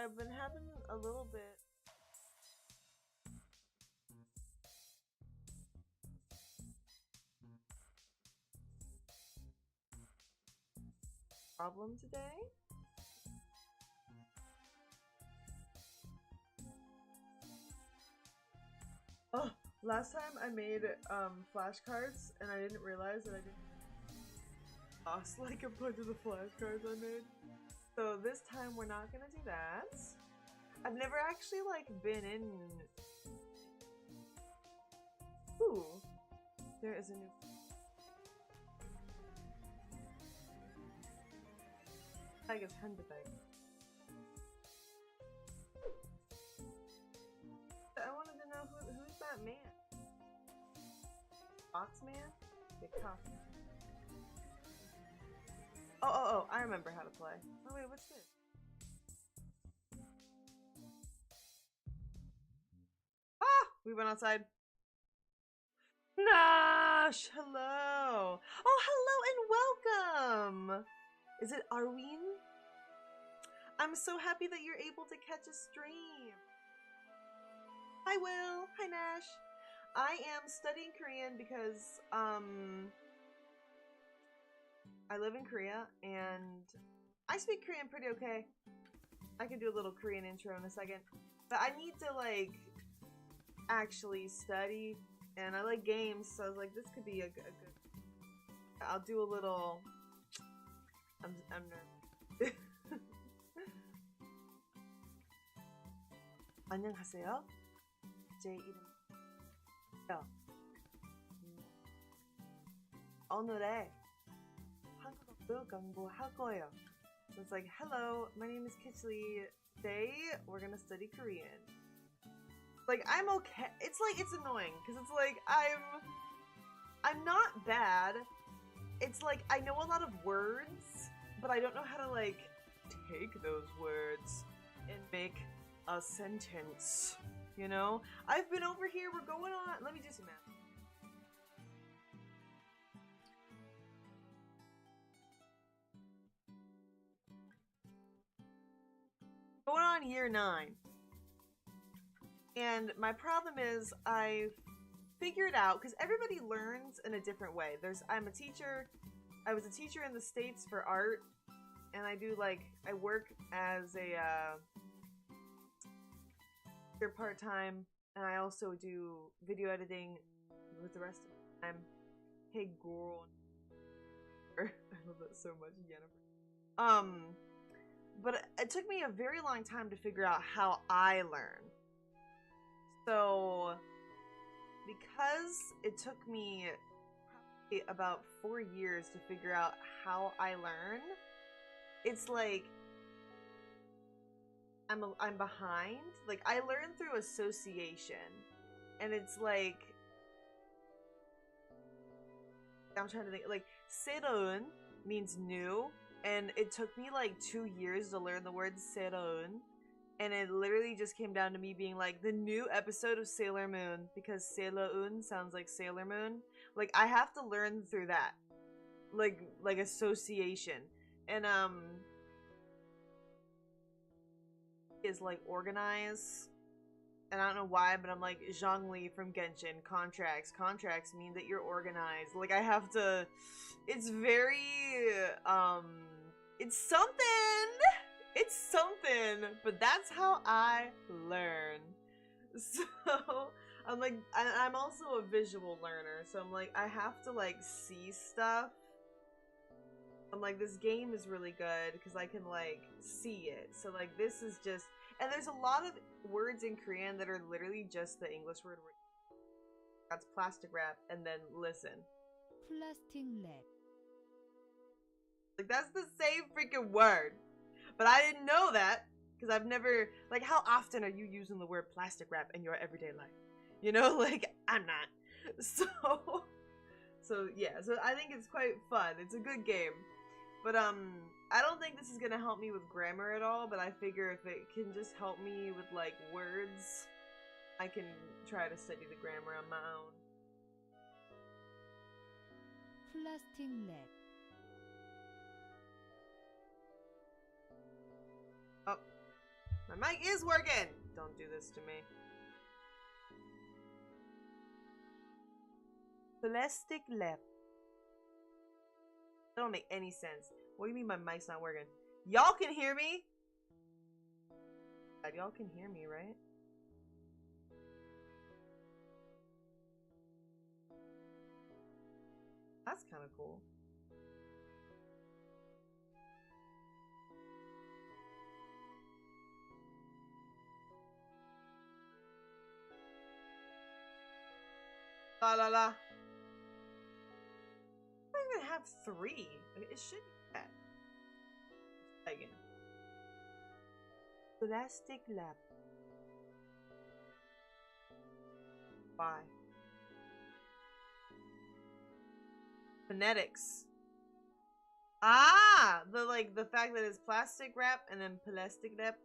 I've been having a little bit problem today. Oh, last time I made flashcards and I didn't realize that I didn't lost like a bunch of the flashcards I made. So this time we're not gonna do that. I've never actually like been in. Ooh, there is a new. I guess handbag. I wanted to know who's that man. Box man? The coffee. Oh, I remember how to play. Oh wait, what's this? Ah! We went outside. Nash! Hello! Oh, hello and welcome! Is it Arween? I'm so happy that you're able to catch a stream. Hi Will! Hi Nash! I am studying Korean because, I live in Korea, and I speak Korean pretty okay. I can do a little Korean intro in a second. But I need to, like, actually study, and I like games, so I was like, this could be a good... I'll do a little... I'm nervous. 안녕하세요. 제 이름이요. 오늘의 한국어 공부할 거예요. So it's like, hello, my name is Kitchley. Today we're gonna study Korean. Like, I'm okay. It's like, it's annoying because it's like I'm not bad. It's like I know a lot of words, but I don't know how to like take those words and make a sentence. You know? I've been over here. We're going on. Let me do some math. Going on year 9. And my problem is I figured out, because everybody learns in a different way. I'm a teacher. I was a teacher in the States for art, and I do like, I work as a part-time, and I also do video editing with the rest of the time. Hey girl. I love that so much, Jennifer. But it took me a very long time to figure out how I learn. So, because it took me probably about 4 years to figure out how I learn, it's like I'm behind. Like, I learn through association, and it's like, I'm trying to think, like, 새로운 means new, and it took me like 2 years to learn the word 새로운. And it literally just came down to me being like, the new episode of Sailor Moon, because 새로운 sounds like Sailor Moon. Like, I have to learn through that. Like association. And, is like organize. And I don't know why, but I'm like, Zhongli from Genshin, contracts. Contracts mean that you're organized. Like, I have to, it's very, it's something! It's something, but that's how I learn. So, I'm like, I'm also a visual learner, so I'm like, I have to like see stuff. I'm like, this game is really good because I can like see it. So like, this is just, and there's a lot of words in Korean that are literally just the English word. That's plastic wrap, and then listen. Plastic wrap. Like, that's the same freaking word. But I didn't know that, because I've never, like, how often are you using the word plastic wrap in your everyday life? You know, like, I'm not. So yeah, so I think it's quite fun. It's a good game. But, I don't think this is gonna help me with grammar at all, but I figure if it can just help me with, like, words, I can try to study the grammar on my own. Plastic wrap. Oh, My mic is working! Don't do this to me. Plastic lap. That don't make any sense. What do you mean my mic's not working? Y'all can hear me? Y'all can hear me, right? That's kind of cool. La la la. I don't even have 3. It should be that. Again. Plastic lap. Why? Phonetics. Ah! The fact that it's plastic wrap and then plastic lap.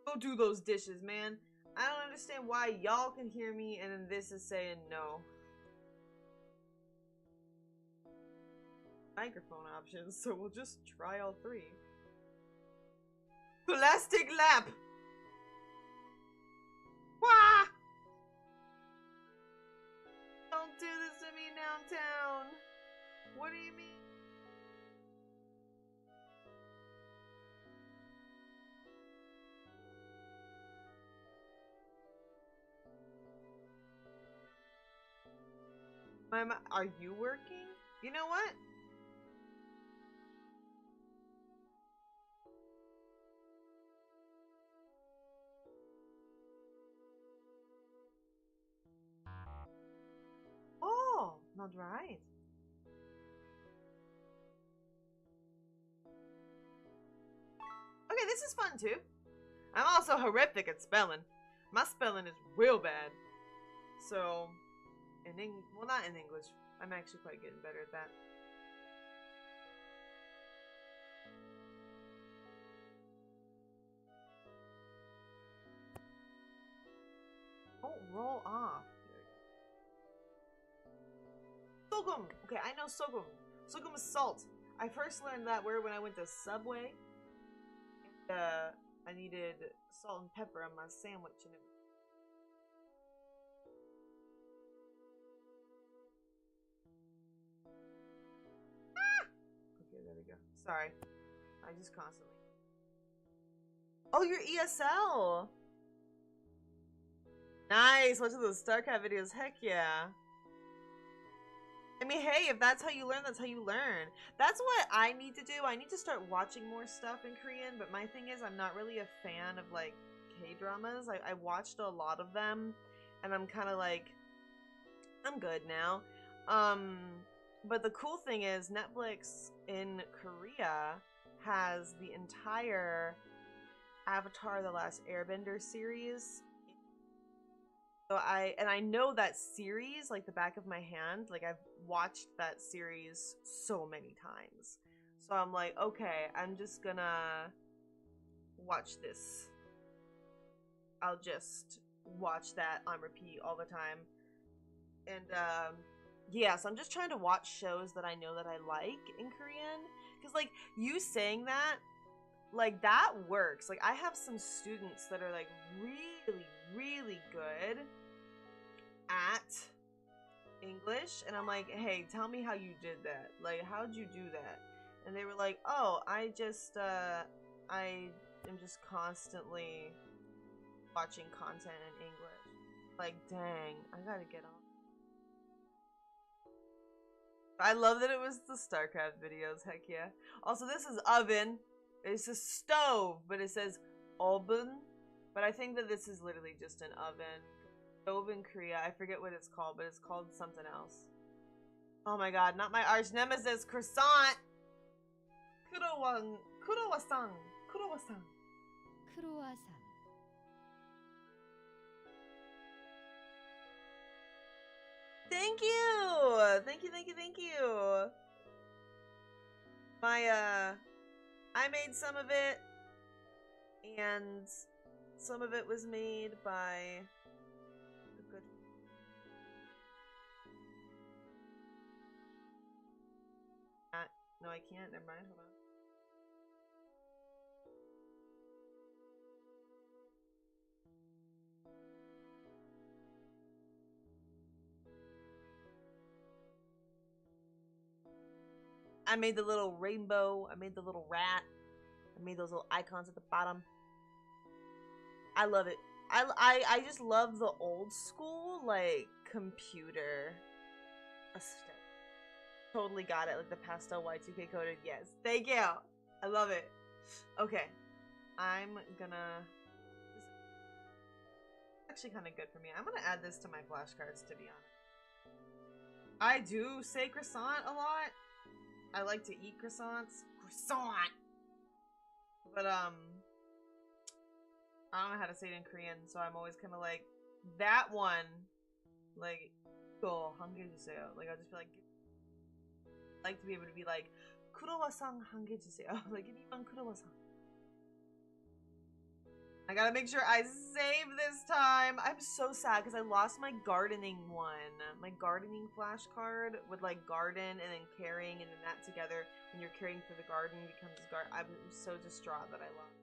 Go do those dishes, man. I don't understand why y'all can hear me and then this is saying no. Microphone options, so we'll just try all 3. Plastic lap! Wah! Don't do this to me downtown. What do you mean? Are you working? You know what? Oh, not right. Okay, this is fun too. I'm also horrific at spelling. My spelling is real bad. So, well, not in English. I'm actually quite getting better at that. Don't roll off. Sogum! Okay, I know sogum. Sogum is salt. I first learned that word when I went to Subway. And, I needed salt and pepper on my sandwich and it. Ah! Okay, there we go. Sorry. I just constantly. Oh, you're ESL! Nice! Watching those StarCraft videos, heck yeah. I mean, hey, if that's how you learn, that's how you learn. That's what I need to do. I need to start watching more stuff in Korean, but my thing is I'm not really a fan of, like, K-dramas. I watched a lot of them, and I'm kind of like, I'm good now. But the cool thing is Netflix in Korea has the entire Avatar: The Last Airbender series. So I know that series like the back of my hand. Like I've watched that series so many times. So I'm like, okay, I'm just gonna watch this. I'll just watch that on repeat all the time. And yeah, so I'm just trying to watch shows that I know that I like in Korean. Cause like you saying that, like that works. Like I have some students that are like really, really good at English, and I'm like, hey, tell me how you did that. Like, how'd you do that? And they were like, oh, I am just constantly watching content in English. Like, dang, I gotta get on. I love that it was the StarCraft videos, heck yeah. Also, this is oven. It's a stove, but it says oven. But I think that this is literally just an oven. Stove in Korea, I forget what it's called, but it's called something else. Oh my god, not my arch nemesis, croissant! Kurowasan. Kurowasan. Thank you! Thank you! I made some of it, and some of it was made by a good... No, I can't, never mind, hold on. I made the little rainbow. I made the little rat. I made those little icons at the bottom. I love it. I just love the old school, like, computer aesthetic. Totally got it, like the pastel Y2K coded. Yes, thank you. I love it. Okay, I'm gonna. This is actually kind of good for me. I'm gonna add this to my flashcards, to be honest. I do say croissant a lot. I like to eat croissants. Croissant. But I don't know how to say it in Korean, so I'm always kind of like that one. Like, go 한개 주세요. Like I'll just be like to be able to be like 크로와상 한개 주세요. Like give me one 크로와상. I gotta make sure I save this time. I'm so sad because I lost my gardening one. My gardening flashcard with like garden and then carrying and then that together when you're caring for the garden becomes garden. I'm so distraught that I lost.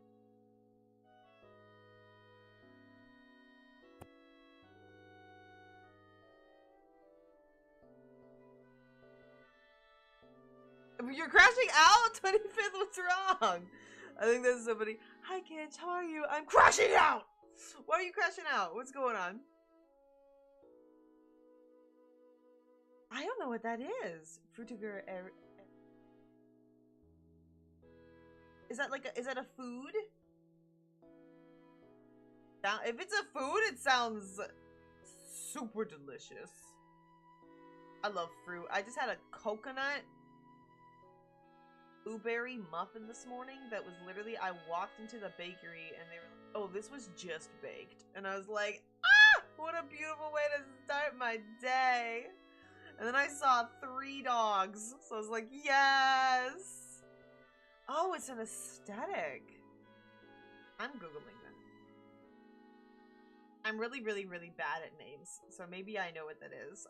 You're crashing out? 25th, what's wrong? I think that's so funny. Hi kids, how are you? I'm crashing out! Why are you crashing out? What's going on? I don't know what that is. Frutiger. Is that like is that a food? Now, if it's a food, it sounds super delicious. I love fruit. I just had a coconut blueberry muffin this morning that was literally, I walked into the bakery and they were like, oh, this was just baked. And I was like, ah, what a beautiful way to start my day. And then I saw 3 dogs. So I was like, yes. Oh, it's an aesthetic. I'm Googling that. I'm really, really, really bad at names. So maybe I know what that is.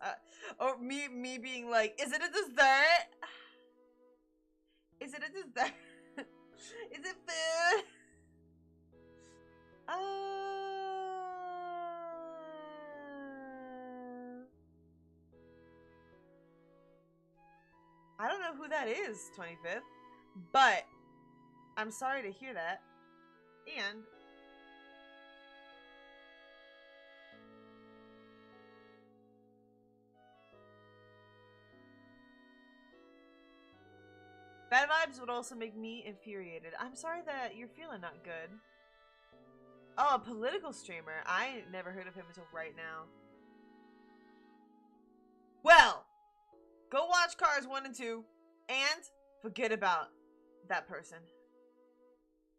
Or me being like, is it a dessert? Is it a dessert? Is it food? I don't know who that is, 25th, but I'm sorry to hear that. And bad vibes would also make me infuriated. I'm sorry that you're feeling not good. Oh, a political streamer. I never heard of him until right now. Well, go watch Cars 1 and 2 and forget about that person.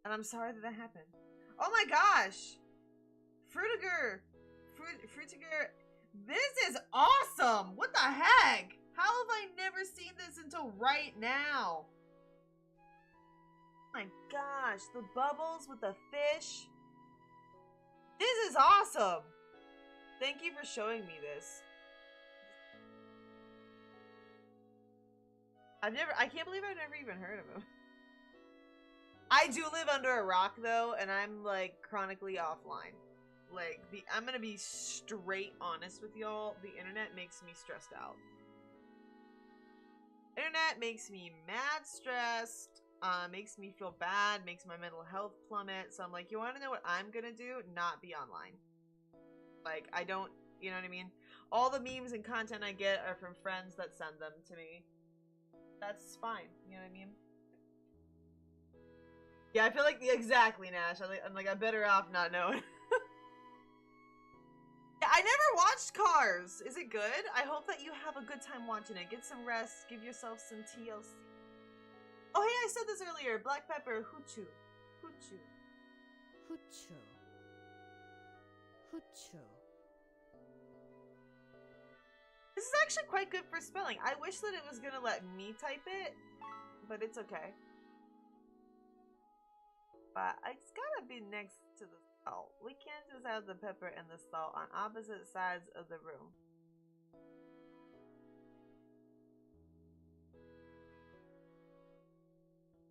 And I'm sorry that happened. Oh my gosh! Frutiger! Frutiger. This is awesome! What the heck? How have I never seen this until right now? Oh my gosh, the bubbles with the fish. This is awesome! Thank you for showing me this. I can't believe I've never even heard of him. I do live under a rock though, and I'm like chronically offline. Like, I'm gonna be straight honest with y'all. The internet makes me stressed out. Internet makes me mad stressed, makes me feel bad, makes my mental health plummet. So I'm like, you wanna know what I'm gonna do? Not be online. Like, I don't, you know what I mean? All the memes and content I get are from friends that send them to me. That's fine, you know what I mean? Yeah, I feel like, exactly, Nash. I'm like, I'm better off not knowing. Yeah, I never watched Cars. Is it good? I hope that you have a good time watching it. Get some rest. Give yourself some TLC. Oh, hey, I said this earlier. Black pepper, huchu. Huchu. 후추 후추 This is actually quite good for spelling. I wish that it was gonna let me type it, but it's okay. But it's gotta be next to the salt. We can't just have the pepper and the salt on opposite sides of the room.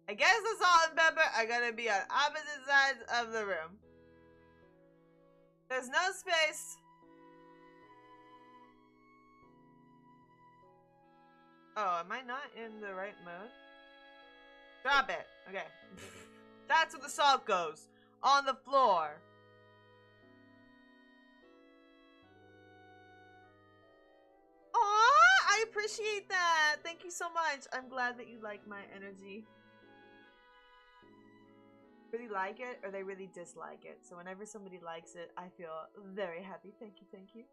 I guess the salt and pepper are gonna be on opposite sides of the room. There's no space. Oh, am I not in the right mode? Drop it. Okay. That's where the salt goes. On the floor. Aw, I appreciate that. Thank you so much. I'm glad that you like my energy. Really like it or they really dislike it. So whenever somebody likes it, I feel very happy. Thank you, thank you.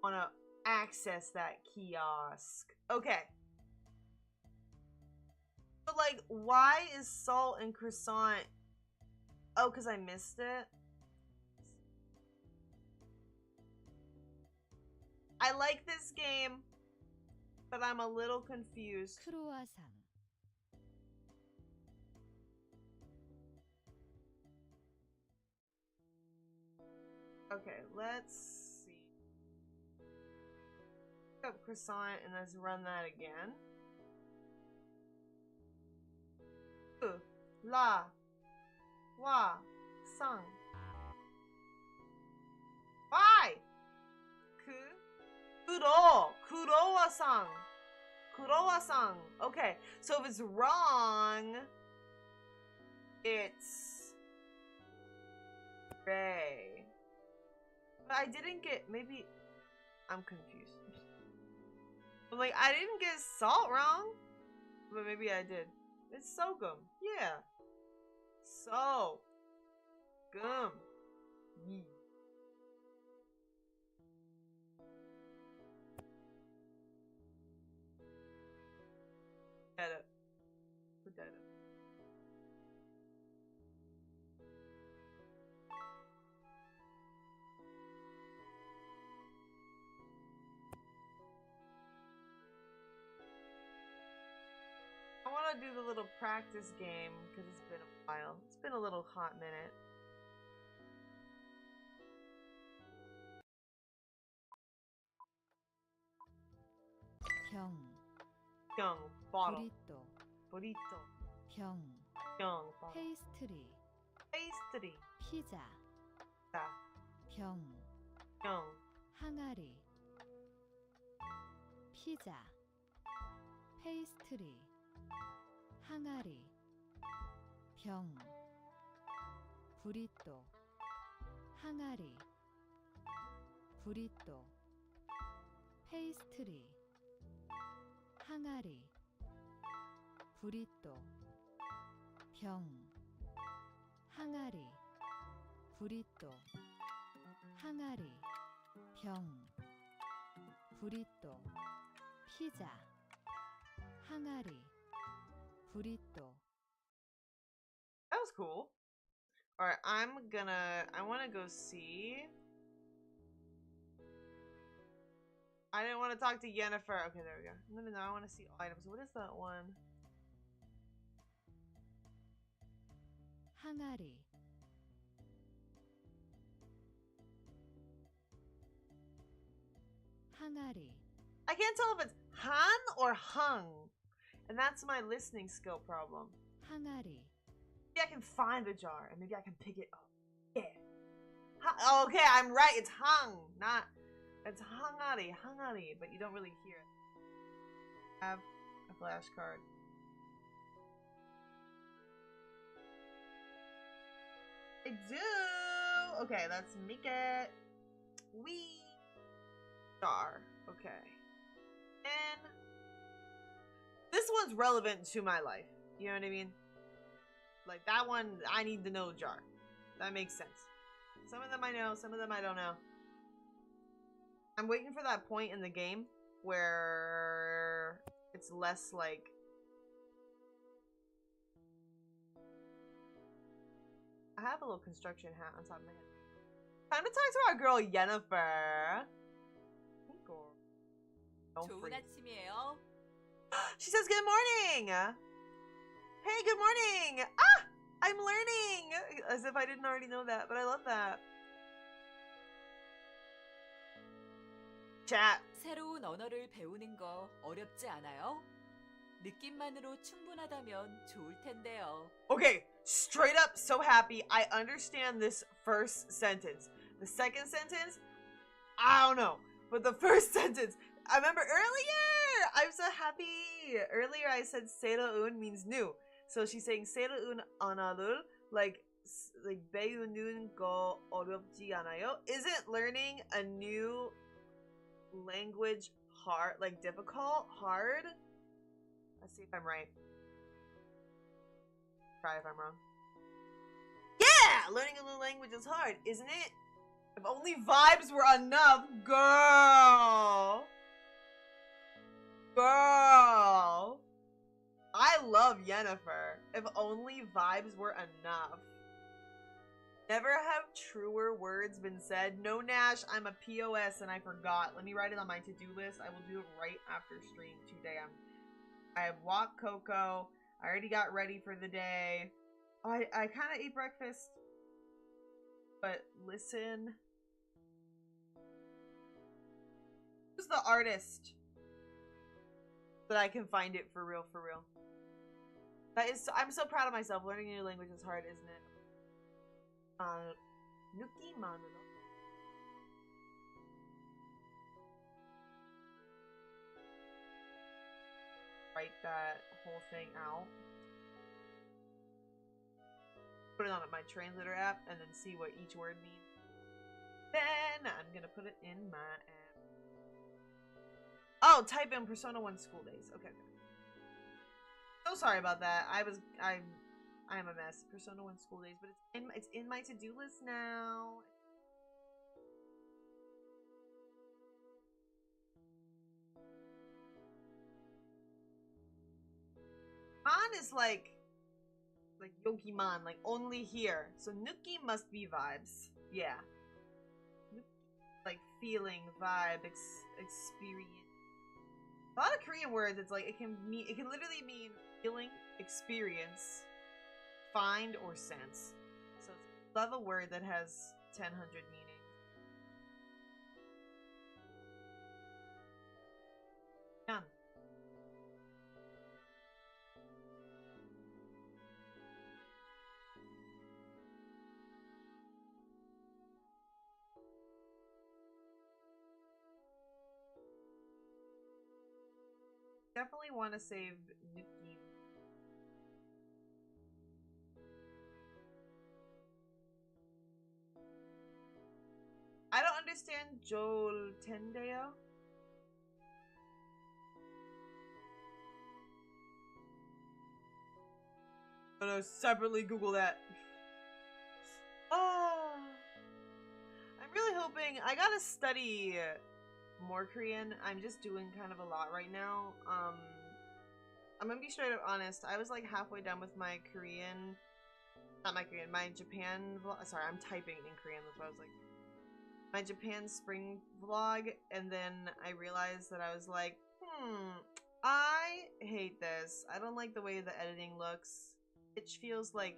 Wanna access that kiosk. Okay. But like, why is salt and croissant? Oh, because I missed it. I like this game, but I'm a little confused. 크로아상, Okay, let's see. Pick up croissant and let's run that again. La, wa, sang. Why? Kurowa-sang. Kurowa-sang. Okay, so if it's wrong, it's Ray. But I didn't get, maybe I'm confused. But like, I didn't get salt wrong, but maybe I did. It's sorghum. Yeah. So. Gum. Yee. That up. Put that up. I want to do the little practice game because it's been a while. It's been a little hot minute. 병, Young bottle. 브리또, Burrito. 병, Young bottle. 페이스트리, Pastry. 피자, 병, Young. 항아리, 피자, 페이스트리, 항아리, 병, 브리또, 항아리, 브리또, 페이스트리, 항아리, 브리또, 병, 항아리, 브리또, 항아리, 병, 브리또, 피자, 항아리, 브리또. That was cool. Alright, I want to go see. I didn't want to talk to Yennefer. Okay, there we go. No, I want to see items. What is that one? 항아리, 항아리, I can't tell if it's Han or Hung. And that's my listening skill problem. 항아리, Maybe I can find the jar and maybe I can pick it up. Yeah. Oh, okay, I'm right. It's Hung, not. It's Hangari, but you don't really hear it. I have a flashcard. I do. Okay, let's make it. Wee jar. Okay. And this one's relevant to my life. You know what I mean? Like that one, I need the know jar. That makes sense. Some of them I know, some of them I don't know. I'm waiting for that point in the game where it's less like... I have a little construction hat on top of my head. Time to talk to our girl Yennefer. Hey, girl. Don't 좋은 freak. 아침이에요. She says good morning! Hey, good morning! Ah! I'm learning! As if I didn't already know that, but I love that. Chat. 새로운 언어를 배우는 거 어렵지 않아요? 느낌만으로 충분하다면 좋을 텐데요. Okay, straight up so happy. I understand this first sentence. The second sentence, I don't know. But the first sentence, I remember earlier I'm so happy. Earlier I said 새로운 means new. So she's saying 새로운 언어를 like 배우는 거 어렵지 않아요? Isn't learning a new language hard, like difficult, hard? Let's see if I'm right. Try if I'm wrong. Yeah! Learning a new language is hard, isn't it? If only vibes were enough, girl! Girl! I love Yennefer. If only vibes were enough. Never have truer words been said. No, Nash, I'm a POS and I forgot. Let me write it on my to-do list. I will do it right after stream today. I have walked Coco. I already got ready for the day. Oh, I kind of ate breakfast. But listen. Who's the artist? That I can find it for real, for real. That is, I'm so proud of myself. Learning a new language is hard, isn't it? 느끼만으로. Write that whole thing out. Put it on my translator app and then see what each word means. Then I'm gonna put it in my app. Oh, type in Persona 1 school days. Okay. So sorry about that. I am a mess. Persona 1 school days, but it's in my to-do list now. Man is like Yogiman, like only here. So Nuki must be vibes. Yeah. Like feeling, vibe, experience. A lot of Korean words, it's like it can literally mean feeling, experience, find, or sense. So I love a word that has 1000 meanings. Yan. Definitely want to save Nuki. I don't understand Joel Tendeo. I'm gonna separately Google that. Oh, I'm really hoping I gotta study more Korean. I'm just doing kind of a lot right now. I'm gonna be straight up honest. I was like halfway done with my Korean, not my Korean, my Japan vlog. Sorry, I'm typing in Korean. That's why I was like, my Japan spring vlog, and then I realized that I was like, I hate this. I don't like the way the editing looks. It feels like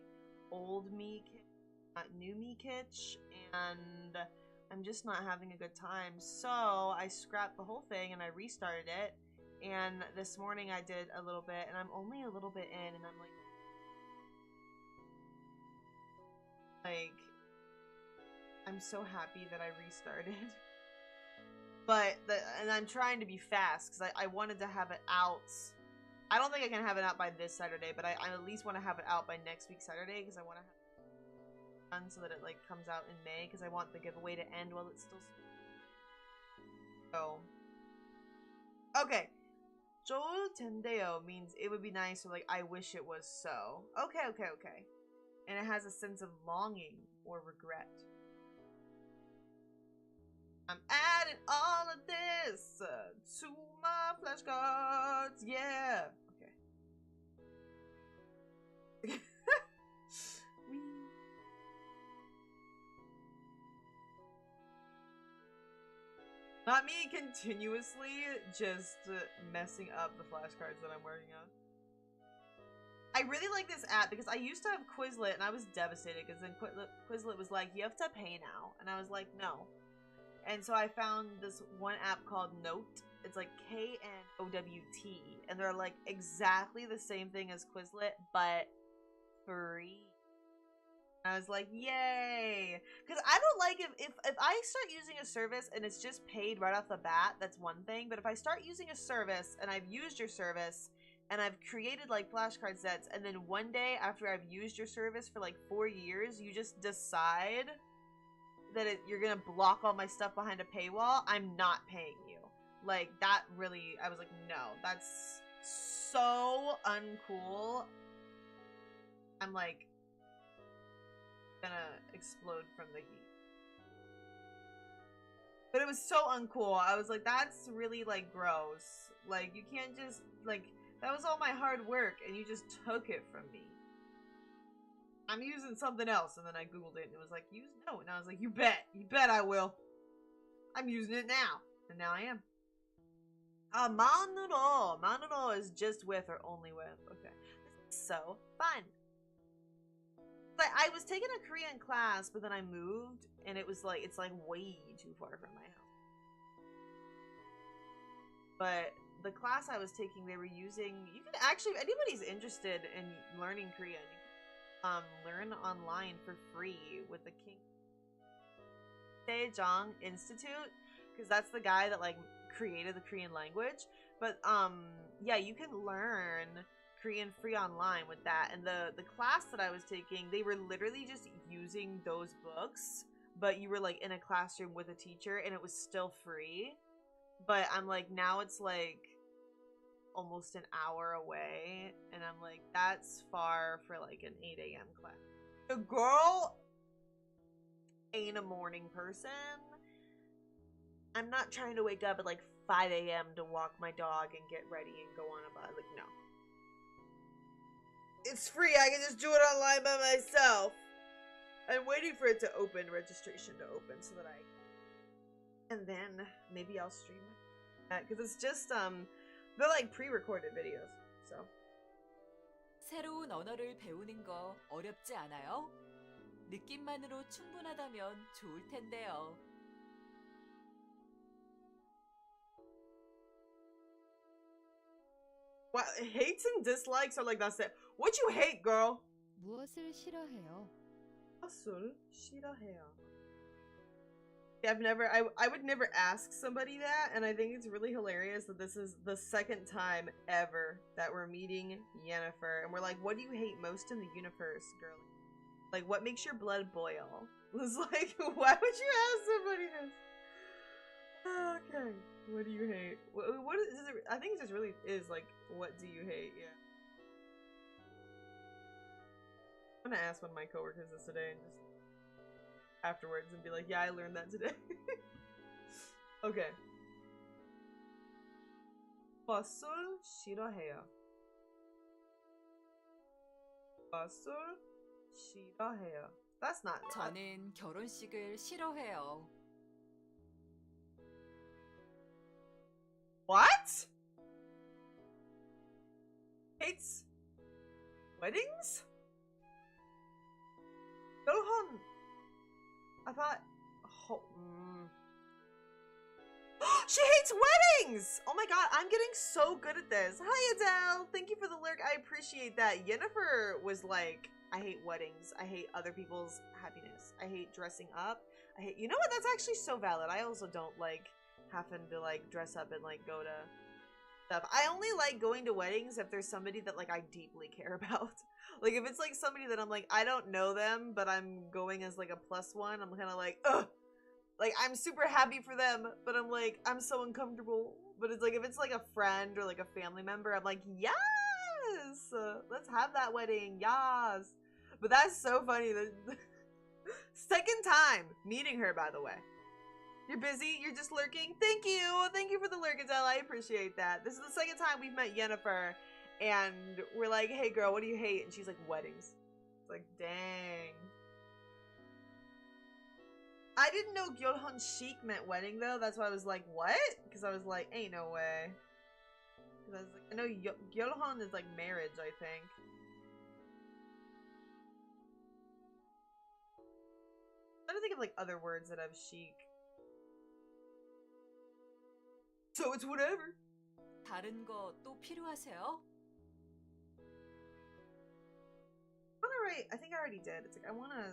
old me, not new me kitsch, and I'm just not having a good time. So I scrapped the whole thing and I restarted it. And this morning I did a little bit, and I'm only a little bit in, and I'm like, I'm so happy that I restarted. And I'm trying to be fast because I wanted to have it out. I don't think I can have it out by this Saturday, but I at least want to have it out by next week Saturday because I want to have it done so that it like comes out in May because I want the giveaway to end while it's still. So, okay. Joel Tendeo means it would be nice, or like I wish it was so. Okay. And it has a sense of longing or regret. I'm adding all of this to my flashcards. Yeah. Okay. Not me continuously just messing up the flashcards that I'm working on. I really like this app because I used to have Quizlet and I was devastated because then Quizlet was like, you have to pay now. And I was like, no. And so I found this one app called Note. It's like KNOWT. And they're like exactly the same thing as Quizlet, but free. I was like, yay. Because I don't like if I start using a service and it's just paid right off the bat, that's one thing. But if I start using a service and I've used your service and I've created like flashcard sets, and then one day after I've used your service for like 4 years, you just decide that you're gonna block all my stuff behind a paywall, I'm not paying you. Like, that really, I was like, no, that's so uncool. I'm like gonna explode from the heat. But it was so uncool. I was like, that's really like gross. Like, you can't just like, that was all my hard work and you just took it from me. I'm using something else. And then I googled it and it was like, use Noun. And I was like, you bet I will. I'm using it now. And now I am. Manuro. Manuro is just with or only with. Okay. This is so fun. Like, I was taking a Korean class, but then I moved, and it was like, it's like way too far from my house. But the class I was taking, they were using, you can actually, if anybody's interested in learning Korean, you can learn online for free with the King Daejong Institute, because that's the guy that like created the Korean language. But yeah, you can learn Korean free online with that. And the class that I was taking, they were literally just using those books, but you were like in a classroom with a teacher and it was still free. But I'm like, now it's like almost an hour away, and I'm like, that's far for like an 8 a.m. class. The girl ain't a morning person. I'm not trying to wake up at like 5 a.m. to walk my dog and get ready and go on a bus. Like, no. It's free. I can just do it online by myself. I'm waiting for it to open, registration to open, so that and then maybe I'll stream it. Because it's just, they're like pre-recorded videos, so. 새로운 언어를 배우는 거 어렵지 않아요? 느낌만으로 충분하다면 좋을 텐데요. Wow, hates and dislikes are like, that's it. What you hate, girl? 무엇을 싫어해요? 무엇을 싫어해요? I would never ask somebody that, and I think it's really hilarious that this is the second time ever that we're meeting Yennefer, and we're like, what do you hate most in the universe, girl? Like, what makes your blood boil? It's like, why would you ask somebody this? Okay, what do you hate? What is it? I think it just really is like, what do you hate? Yeah. I'm gonna ask one of my coworkers this today and just afterwards and be like, yeah, I learned that today. Okay. 무엇을 싫어해요? 무엇을 싫어해요? That's not. 저는 결혼식을 싫어해요. What? Hates weddings? 결혼. I thought. She hates weddings! Oh my god, I'm getting so good at this. Hi, Adele. Thank you for the lurk. I appreciate that. Yennefer was like, I hate weddings. I hate other people's happiness. I hate dressing up. I hate. You know what? That's actually so valid. I also don't like having to like dress up and like go to stuff. I only like going to weddings if there's somebody that like I deeply care about. Like if it's like somebody that I'm like, I don't know them, but I'm going as like a +1, I'm kind of like, ugh. Like I'm super happy for them, but I'm like, I'm so uncomfortable. But it's like, if it's like a friend or like a family member, I'm like, yes! Let's have that wedding, yes! But that's so funny. The second time meeting her, by the way. You're busy? You're just lurking? Thank you! Thank you for the lurk, Adele. I appreciate that. This is the second time we've met Yennefer, and we're like, hey girl, what do you hate? And she's like, weddings. It's like, dang. I didn't know Gyeolhon chic meant wedding, though. That's why I was like, what? Because I was like, ain't no way. Because I was like, I know Gyeolhon is like marriage, I think. I'm trying to think of like other words that have chic. So it's whatever. 다른 거 또 필요하세요? I want to I think I already did. It's like I want to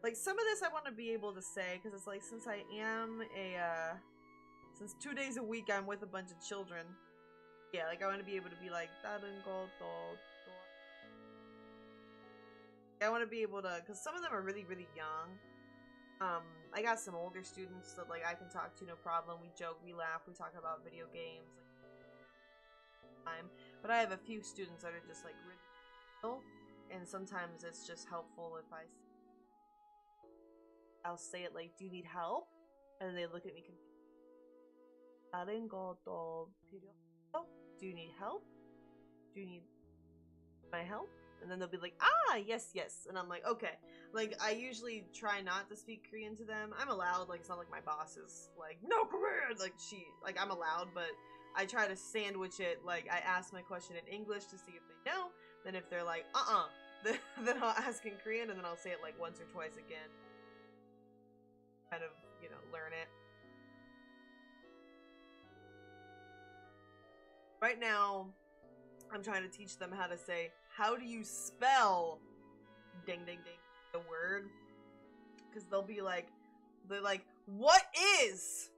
like some of this I want to be able to say because it's like since I am since 2 days a week I'm with a bunch of children. Yeah, like I want to be able to be like 다른 것도 I want to be able to, because some of them are really, really young. I got some older students that like I can talk to no problem. We joke, we laugh, we talk about video games. Like, but I have a few students that are just like really ill, and sometimes it's just helpful if I'll say it like, "Do you need help?" And then they look at me confused. 다른 것도 필요해요? Do you need help? Do you need my help? And then they'll be like, ah, yes, yes. And I'm like, okay. Like, I usually try not to speak Korean to them. I'm allowed, like, it's not like my boss is like, no Korean! Like, I'm allowed, but I try to sandwich it. Like, I ask my question in English to see if they know. Then if they're like, then I'll ask in Korean, and then I'll say it, like, once or twice again. Kind of, you know, learn it. Right now, I'm trying to teach them how to say, how do you spell ding ding ding the word? Because they'll be like, they're like, what is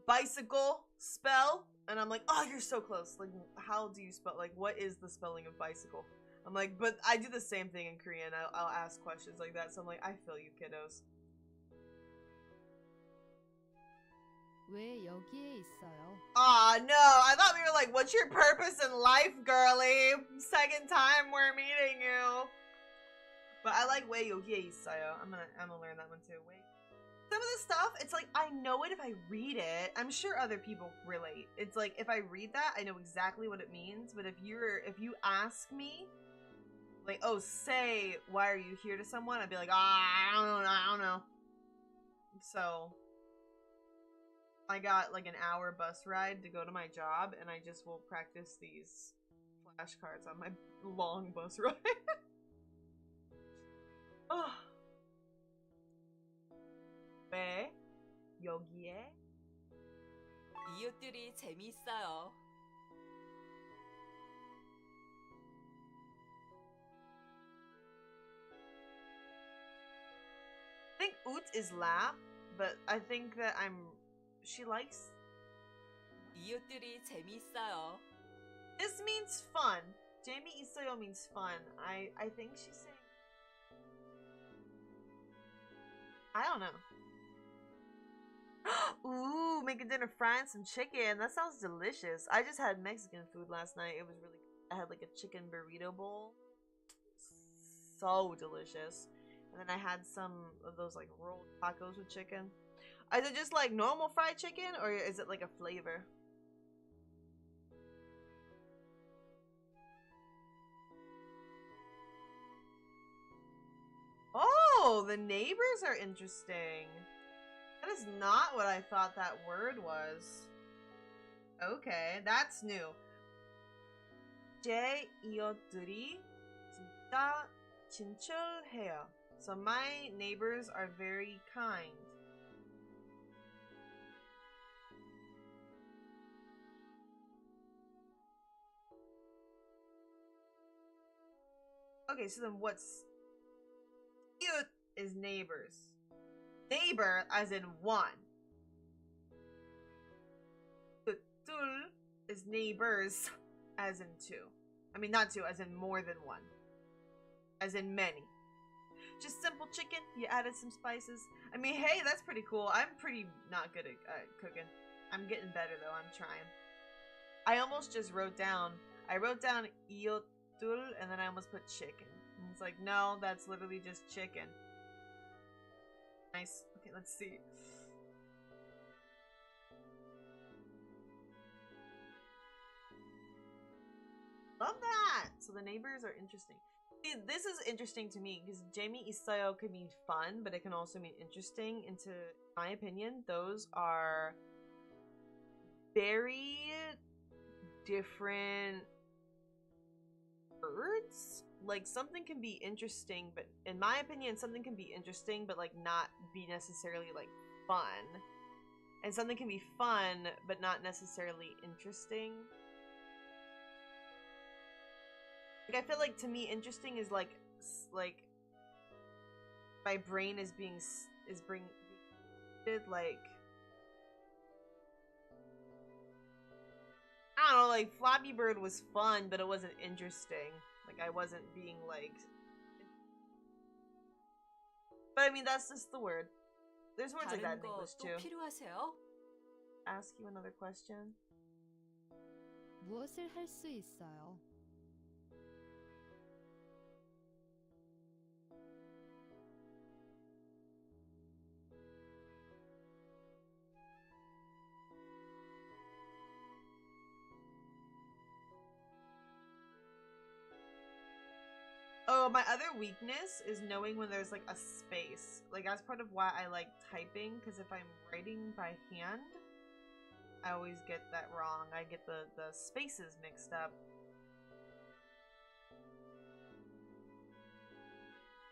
bicycle spell? And I'm like, oh, you're so close. Like, how do you spell, like, what is the spelling of bicycle? I'm like, but I do the same thing in Korean. I'll ask questions like that. So I'm like, I feel you, kiddos. 왜 여기에 있어요? Aw, no. I thought we were like, what's your purpose in life, girly? Second time we're meeting you. But I like 왜 여기에 있어요. I'm gonna learn that one too. Wait. Some of the stuff, it's like, I know it if I read it. I'm sure other people relate. It's like, if I read that, I know exactly what it means. But if you ask me, like, oh, say, why are you here to someone? I'd be like, I don't know. So I got like an hour bus ride to go to my job, and I just will practice these flashcards on my long bus ride. Oh. 왜 여기에? 이웃들이 재미있어요. I think ut is laugh, but I think that she likes. 이웃들이 재미있어요. This means fun. 재미있어요 means fun. I think she's saying. I don't know. Ooh, making dinner, frying some chicken. That sounds delicious. I just had Mexican food last night. It was really good. I had like a chicken burrito bowl. So delicious. And then I had some of those like rolled tacos with chicken. Is it just like normal fried chicken, or is it like a flavor? Oh, the neighbors are interesting. That is not what I thought that word was. Okay, that's new. 제 이웃들이 진짜 친절해요. So my neighbors are very kind. Okay, so then what's i웃 is neighbors. Neighbor as in one. 둘 is neighbors as in two. I mean, not two, as in more than one. As in many. Just simple chicken, you added some spices. I mean, hey, that's pretty cool. I'm pretty not good at cooking. I'm getting better though, I'm trying. I almost just wrote down 이웃들 and then I almost put chicken. And it's like, no, that's literally just chicken. Nice. Okay, let's see. Love that! So the neighbors are interesting. See, this is interesting to me because 재미있어요 could mean fun, but it can also mean interesting. And to my opinion, those are very different words. Like, something can be interesting, but in my opinion, something can be interesting, but like not be necessarily like fun. And something can be fun, but not necessarily interesting. Like, I feel like to me, interesting is like my brain is being like, I don't know, like Flappy Bird was fun, but it wasn't interesting. Like I wasn't being like, but I mean that's just the word. There's words like that in English too. 필요하세요? Ask you another question. 무엇을 할 수 있어요? Oh, my other weakness is knowing when there's like a space. Like that's part of why I like typing, because if I'm writing by hand, I always get that wrong. I get the spaces mixed up.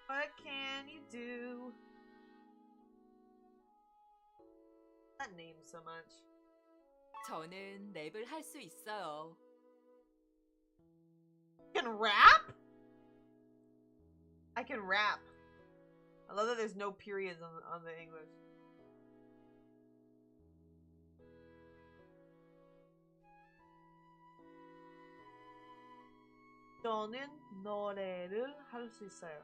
What can you do? That name so much. 저는 랩을 할 수 있어요. You can rap? I can rap. I love that there's no periods on the English. 저는 노래를 할 수 있어요.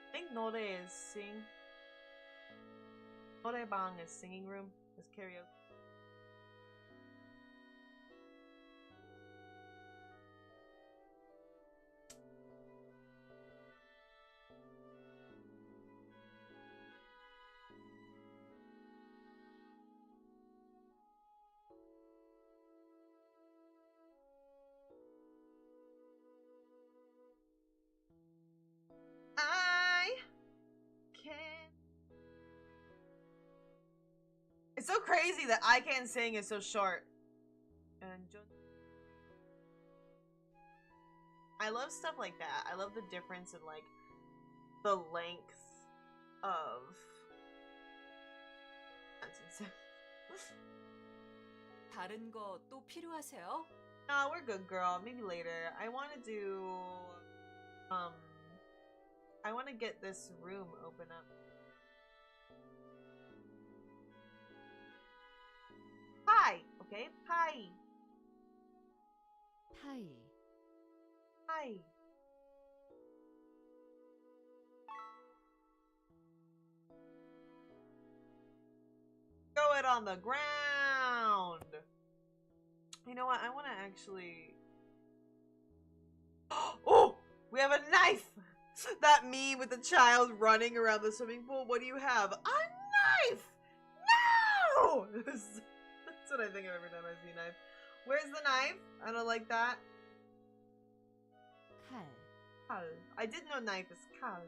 I think 노래 is sing. 노래방 is singing room. Is karaoke. It's so crazy that I Can't Sing is so short. And I love stuff like that. I love the difference in like the length of sentences. 다른 거 또 필요하세요? No, we're good, girl. Maybe later. I want to do I want to get this room open up. Pie, okay? Pie. 파이, Pie. Throw it on the ground. You know what? I want to actually. Oh, we have a knife. That meme with the child running around the swimming pool. What do you have? A knife. No. That's what I think of every time I see a knife. Where's the knife? I don't like that. 칼, Kal. I did know knife is kal.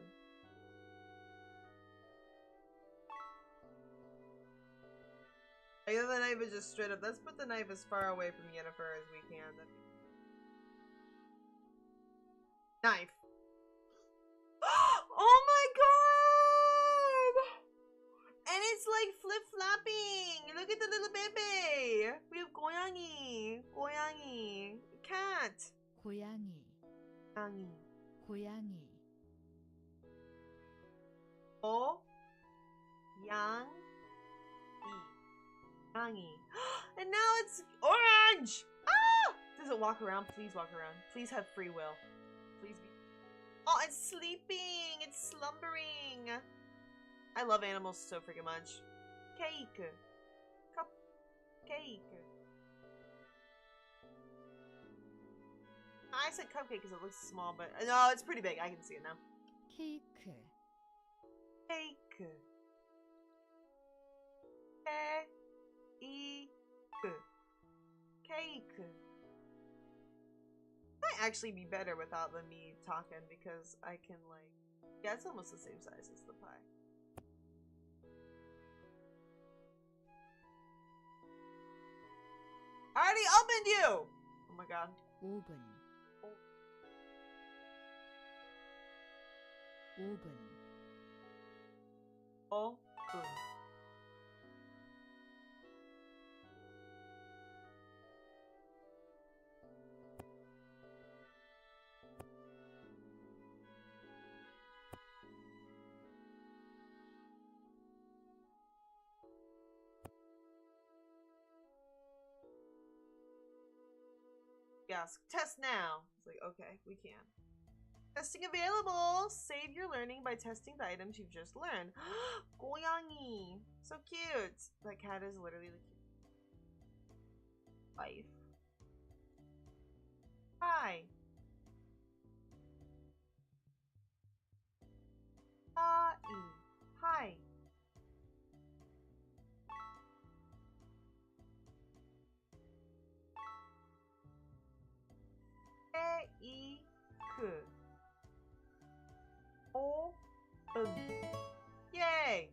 I guess the knife is just straight up. Let's put the knife as far away from Yennefer as we can. Knife. Oh my god! And it's like flip-flopping. Look at the little baby. We have 고양이. 고양이. Cat. 고양이, 고양이. 고양이, 고. 양. Yangi. And now it's orange! Ah! Does it walk around? Please walk around. Please have free will. Please be. Oh, it's sleeping! It's slumbering! I love animals so freaking much. Cake. Cupcake. I said cupcake because it looks small, but no, it's pretty big. I can see it now. 케이크, Cake. Cake. Might actually be better without the me talking because I can like, yeah, it's almost the same size as the pie. I already opened you! Oh my god. 오븐, 오븐, Oh, boom. Yes, test now. It's like, okay, we can. Testing available. Save your learning by testing the items you've just learned. 고양이. So cute. That cat is literally the cutest. Life. Hi. Hi. Hi. K-E-K. Open. Yay!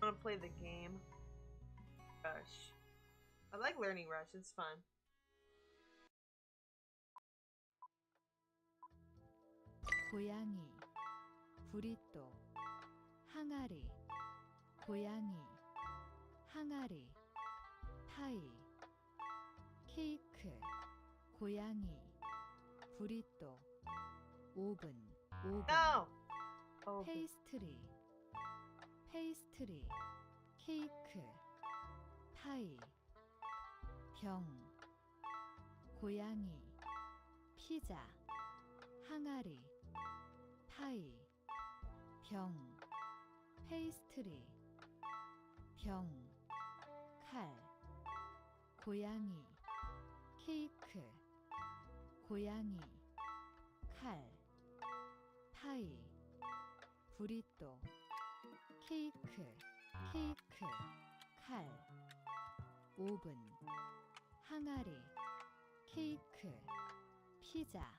I want to play the game. Rush. I like learning Rush, it's fun. 고양이, 부리또, 항아리, 고양이, 항아리, 파이, 케이크, 고양이, 부리또, 오븐, No! Oh, 페이스트리, 페이스트리, 케이크, 파이, 병, 고양이, 피자, 항아리, 파이, 병, 페이스트리, 병, 칼, 고양이, 케이크, 고양이, 칼, 파이, 부리또, 케이크, 케이크, 칼, 오븐, 항아리, 케이크, 피자.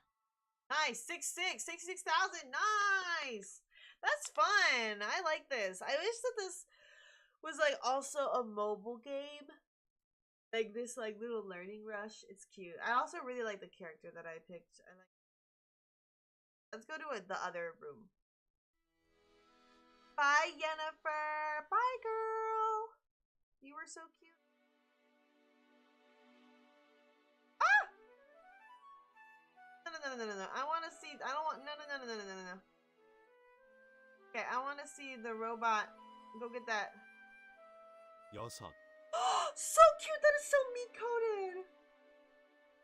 nice! 66,000! Nice! That's fun! I like this. I wish that this was like also a mobile game. Like this like little learning rush. It's cute. I also really like the character that I picked. I like. Let's go to the other room. Bye, Yennefer! Bye, girl! You were so cute. Ah! No. I want to see. I don't want. No. Okay, I want to see the robot. Go get that. 여섯, So cute! That is so meat coated!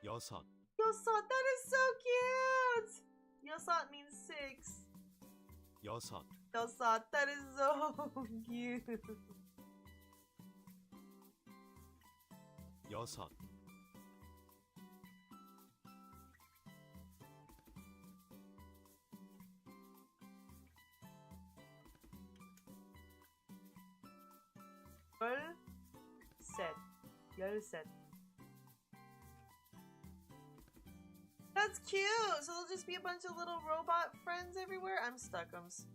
여섯, Yosot, that is so cute! Yosot means 6. 여섯, Yosot, that is so cute. 여섯, 열셋. That's cute! So there'll just be a bunch of little robot friends everywhere? I'm stuckums.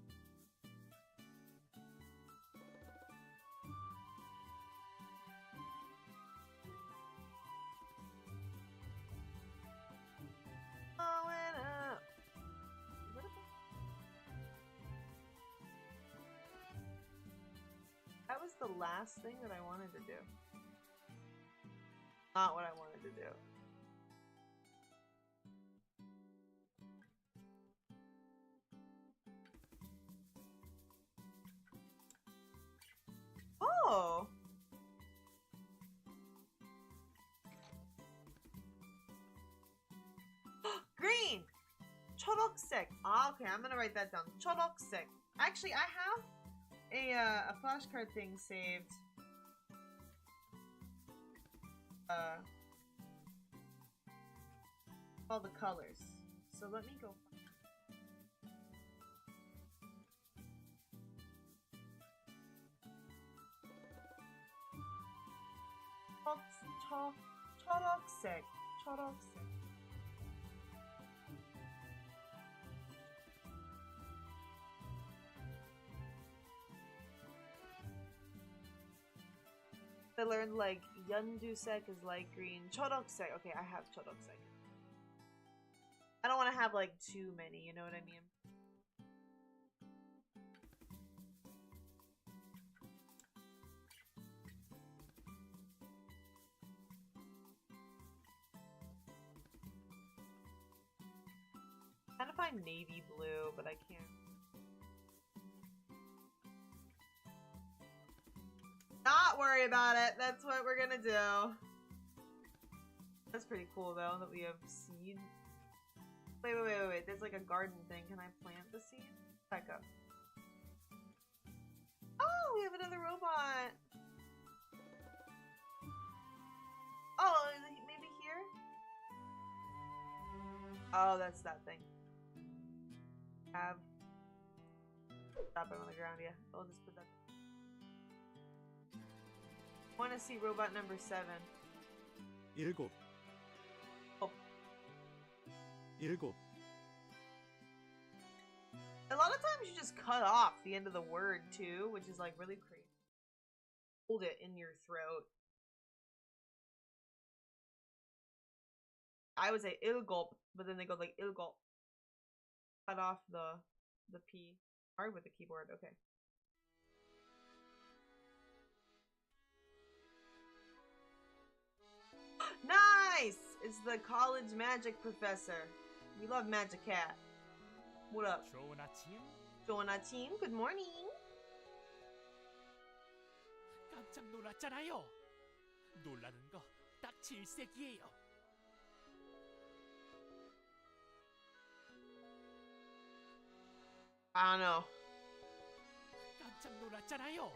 That was the last thing that I wanted to do. Not what I wanted to do. Oh! Green! 초록색. Ah, okay, I'm gonna write that down. 초록색. Actually, I have a flashcard thing saved. All the colors. So let me go. 초록색. I learned like 연두색 is light green. 초록색. Okay, I have 초록색. I don't want to have like too many, you know what I mean? I'm trying to find navy blue, but I can't. not worry about it. That's what we're gonna do. That's pretty cool though that we have seed. Wait. There's like a garden thing. Can I plant the seed? Back up. Oh, we have another robot. Oh, maybe here? Oh, that's that thing. Have. Stop it on the ground, yeah. I'll just put that. I want to see robot number 7. 7 Oh. 7 A lot of times you just cut off the end of the word too, which is like really crazy. Hold it in your throat. I would say ilgulp, but then they go like ilgulp. Cut off the P. Hard with the keyboard, okay. Nice! It's the college magic professor. We love Magic Cat. What up? 좋은 아침. 좋은 아침. Good morning. 깜짝 놀랐잖아요. 놀라는 거 딱 질색이에요. I don't know. 깜짝 놀랐잖아요.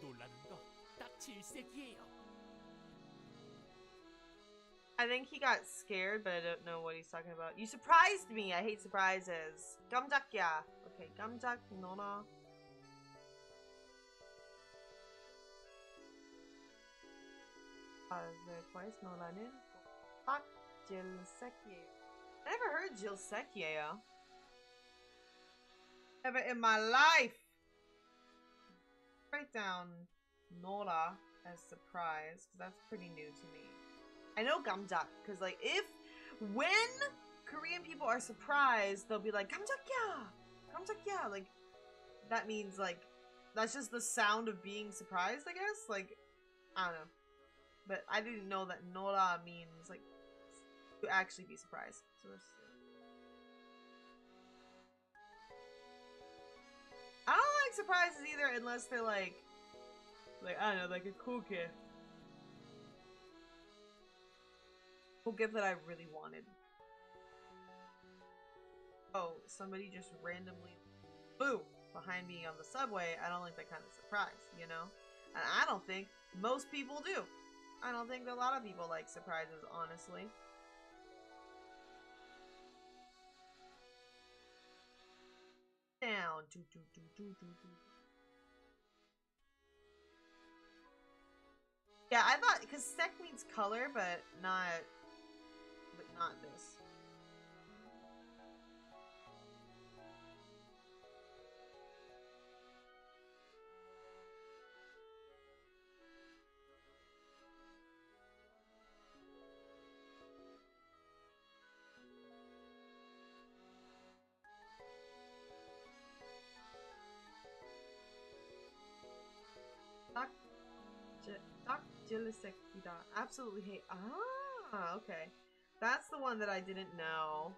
놀라는 거 딱 질색이에요. I think he got scared, but I don't know what he's talking about. You surprised me! I hate surprises. 깜짝이야. Okay, 깜짝 놀라. Twice 놀라는 딱 질색이에요. I never heard 질색이에요. Never in my life! Write down Nora as surprise, because that's pretty new to me. I know gamjak, because like when Korean people are surprised, they'll be like gamjakya! Gamjakya! Like, that means like, that's just the sound of being surprised, I guess? Like, I don't know. But I didn't know that Nora means like, to actually be surprised. So I don't like surprises either unless they're like I don't know, like a cool gift. Cool gift that I really wanted. Oh, somebody just randomly flew behind me on the subway. I don't like that kind of surprise, you know? And I don't think most people do. I don't think a lot of people like surprises, honestly. Down. Yeah, I thought, because sec means color, but not this. Absolutely hate. Ah, okay. That's the one that I didn't know.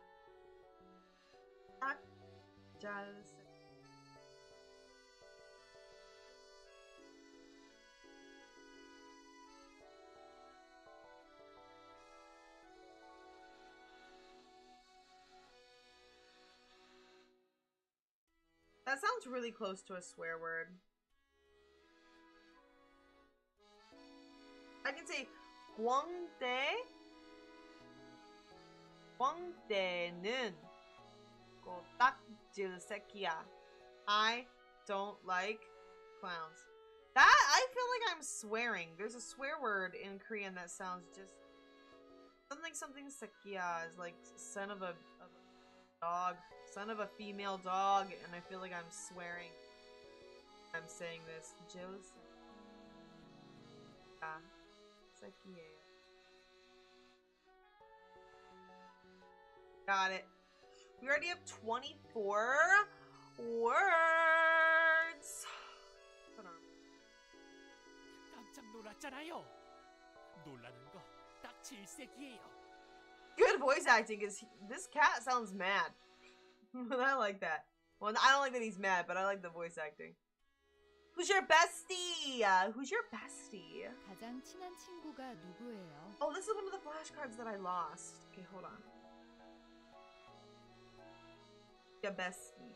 That sounds really close to a swear word. I can say 광대는 꼬딱질새끼야. I don't like clowns. That, I feel like I'm swearing. There's a swear word in Korean that sounds just something 새끼야 is like son of a dog, son of a female dog, and I feel like I'm swearing. I'm saying this. Got it. We already have 24 words. Hold on. 깜짝 놀랐잖아요. 놀라는 거 딱 질색이에요. Good voice acting is this cat sounds mad. I like that. Well, I don't like that he's mad, but I like the voice acting. Who's your bestie? Who's your bestie? 가장 친한 친구가 누구예요? Oh, this is one of the flashcards that I lost. Okay, hold on. Your bestie.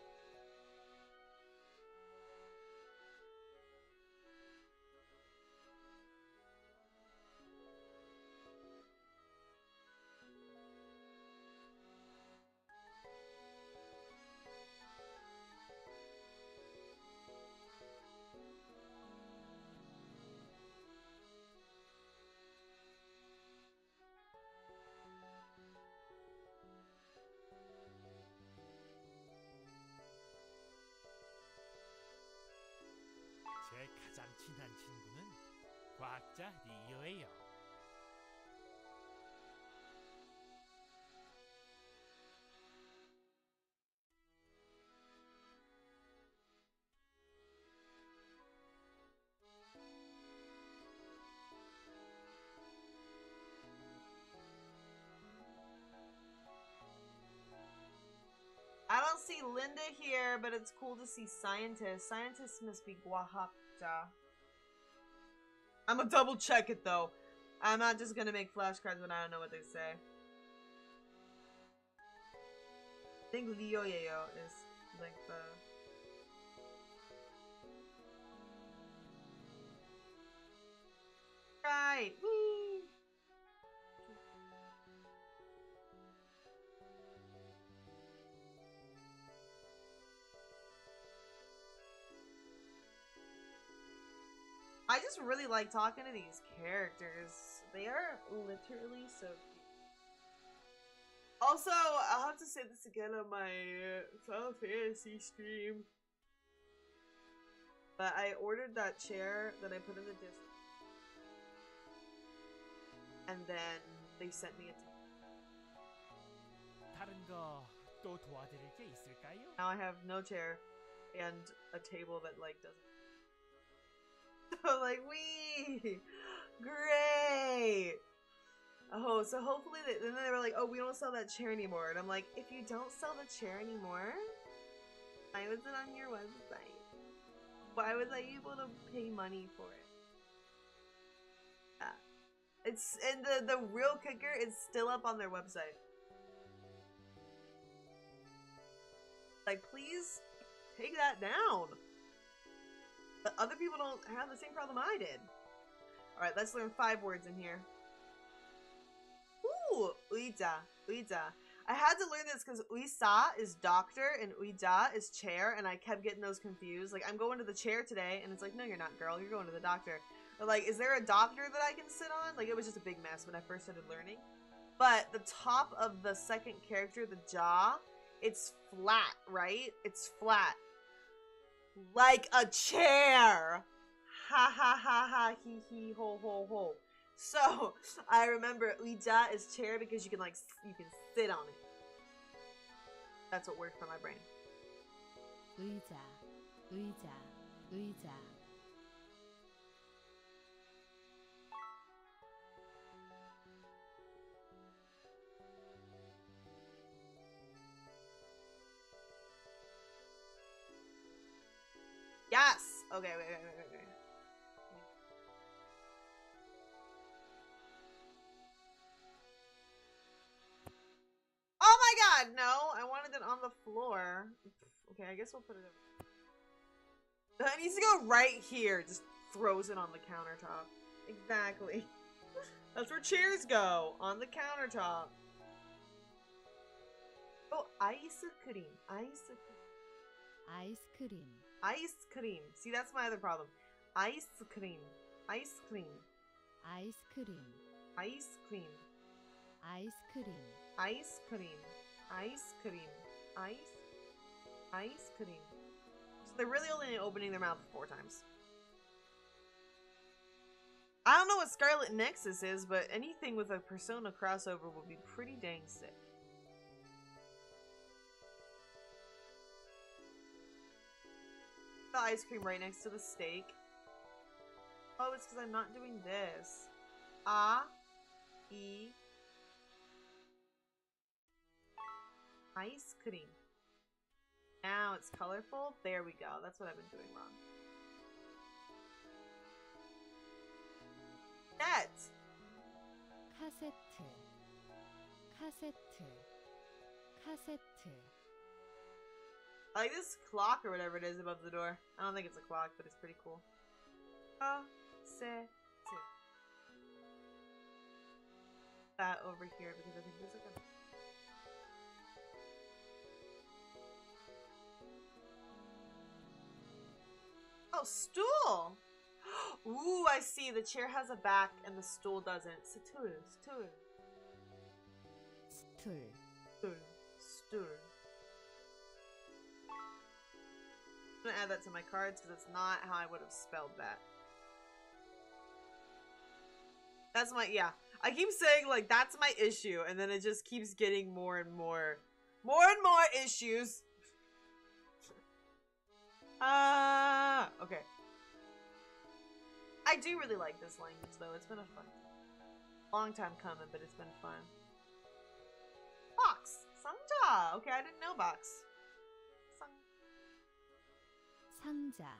제 가장 친한 친구는 과학자 리오예요. I don't see Linda here, but it's cool to see scientists. Scientists must be Oaxaca. I'm gonna double check it though. I'm not just gonna make flashcards when I don't know what they say. I think Leo Yayo is like the... Right! Whee! I just really like talking to these characters. They are literally so cute. Also, I'll have to say this again on my Final Fantasy stream. But I ordered that chair that I put in the Discord. And then they sent me a 다른 거 또 도와드릴 게 있을까요? Now I have no chair and a table that like doesn't. So like, wee! Great! Oh, so hopefully then they were like, oh, we don't sell that chair anymore. And I'm like, if you don't sell the chair anymore, why was it on your website? Why was I able to pay money for it? Yeah. It's, and the real kicker is still up on their website. Like, please take that down. But other people don't have the same problem I did. Alright, let's learn 5 words in here. Ooh, uida, uida. I had to learn this because uisa is doctor and uida is chair, and I kept getting those confused. Like, I'm going to the chair today, and it's like, no, you're not, girl. You're going to the doctor. Or like, is there a doctor that I can sit on? Like, it was just a big mess when I first started learning. But the top of the second character, the jaw, it's flat, right? It's flat. Like a chair. Ha ha ha ha, he he, ho ho ho. So, I remember uida is chair because you can like, you can sit on it. That's what worked for my brain. 의자, 의자, 의자. Yes! Okay, wait. Oh my god, no! I wanted it on the floor. Okay, I guess we'll put it in. It needs to go right here. Just throws it on the countertop. Exactly. That's where chairs go. On the countertop. Oh, ice cream. Ice cream. 아이스크림, Ice cream. See, that's my other problem. Ice cream. Ice cream. 아이스크림, Ice cream. 아이스크림, Ice cream. Ice cream. Ice cream. So they're really only opening their mouth 4 times. I don't know what Scarlet Nexus is, but anything with a Persona crossover would be pretty dang sick. The ice cream right next to the steak. Oh, it's because I'm not doing this. E. Ice cream. Now it's colorful. There we go. That's what I've been doing wrong. Set. 카세트, 카세트, 카세트. I like this clock or whatever it is above the door. I don't think it's a clock, but it's pretty cool. Set. That over here because I think there's like a... Oh, stool! Ooh, I see. The chair has a back and the stool doesn't. Stool, stool, 스툴, stool, stool. I'm gonna add that to my cards because it's not how I would have spelled that. That's my, yeah. I keep saying, like, that's my issue, and then it just keeps getting more and more issues. Okay. I do really like this language, though. It's been a fun long time coming, but it's been fun. Box! Sangja! Okay, I didn't know box. 상자,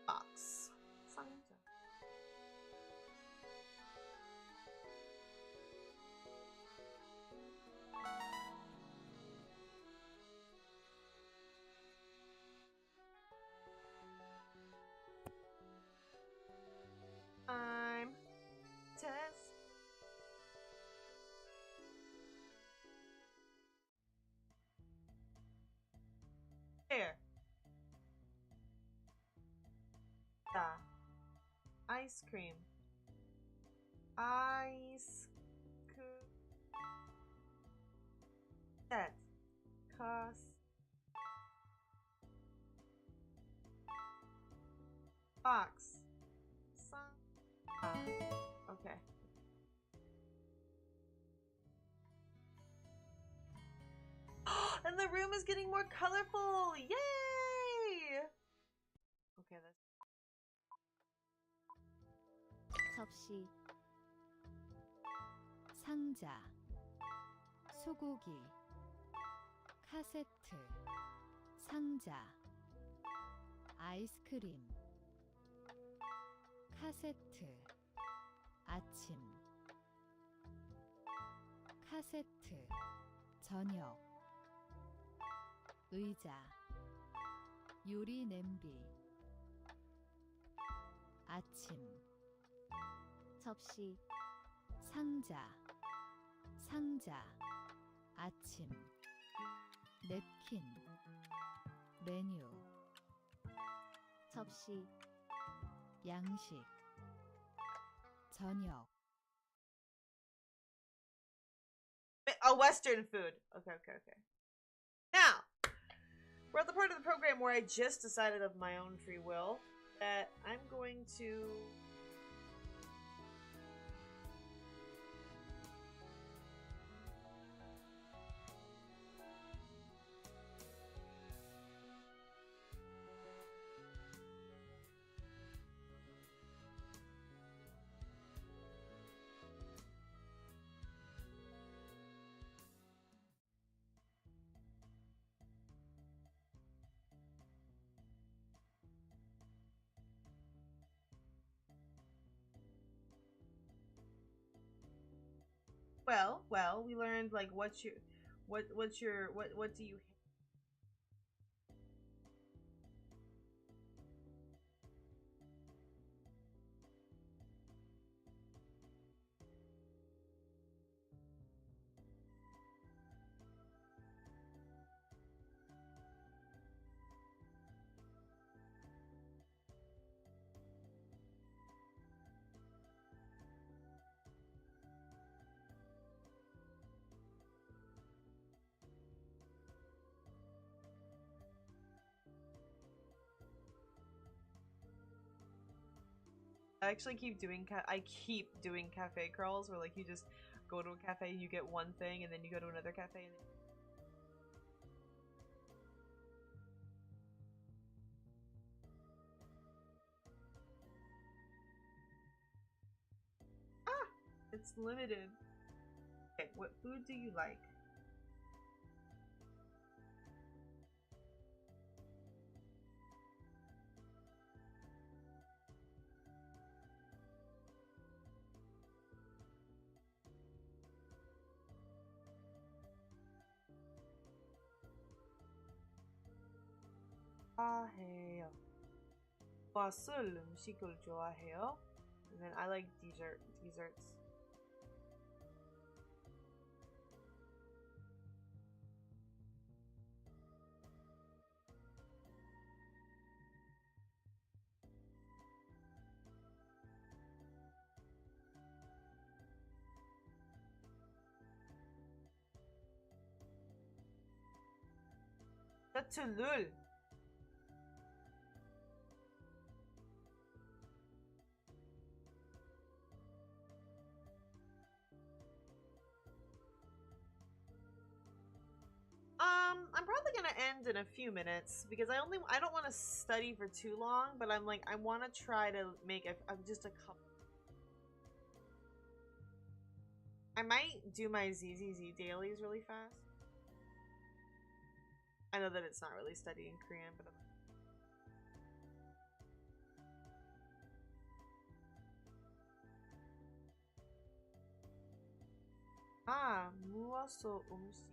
Box. Sangja. I'm Tess. There. Ice cream. Ice cream. Set. Cost. Box. Okay. And the room is getting more colorful! Yay! Okay, that's... 접시, 상자, 소고기, 카세트, 상자, 아이스크림, 카세트, 아침, 카세트, 저녁, 의자, 요리 냄비, 아침, 접시, 상자, 상자, 아침, 냅킨, 메뉴, 접시, 양식, 저녁. Western food. Okay. Now, we're at the part of the program where I just decided of my own free will that I'm going to... Well, we learned like what do you I actually keep doing cafe crawls where like you just go to a cafe, you get one thing, and then you go to another cafe and then... Ah! It's limited. Okay, what food do you like? 좋아해요. 무엇을 음식을 좋아해요? And then I like desserts. That's lul. I'm probably gonna end in a few minutes because I don't want to study for too long, but I'm like, I want to try to make just a couple. I might do my ZZZ dailies really fast. I know that it's not really studying Korean, but 무엇을 음식